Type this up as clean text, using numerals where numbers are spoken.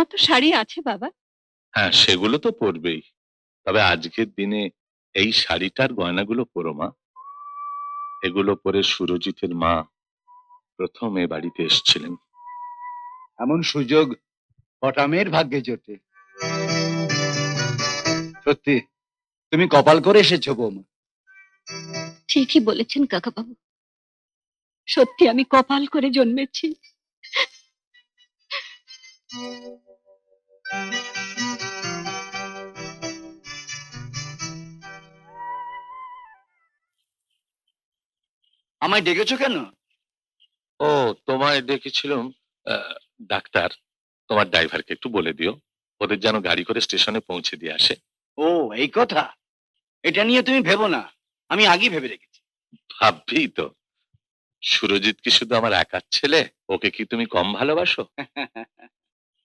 আমার তো শাড়ি আছে বাবা। হ্যাঁ, সেগুলো তো পরবেই, তবে আজকের দিনে এই শাড়িটার গয়নাগুলো পরো মা। এগুলো পরে সুরজিতের মা প্রথম এ বাড়িতে এসেছিলেন। এমন সুযোগ কটা মেয়ের ভাগ্যে জোটে। সত্যি তুমি কপাল করে এসেছো বৌমা। ঠিকই বলেছেন কাকা বাবু, সত্যি আমি কপাল করে জন্মেছি। আমায় ডেকেছো কেন? ও, তোমায় ডেকেছিলাম। আহ, ডাক্তার, তোমার ড্রাইভারকে একটু বলে দিও ওদের যেন গাড়ি করে স্টেশনে পৌঁছে দিয়ে আসে। ও, এই কথা। এটা নিয়ে তুমি ভেবো না, আমি আগেই ভেবে রেখেছি। ভাববেই তো, সুরজিৎ কি শুধু আমার একার ছেলে? ওকে কি তুমি কম ভালোবাসো?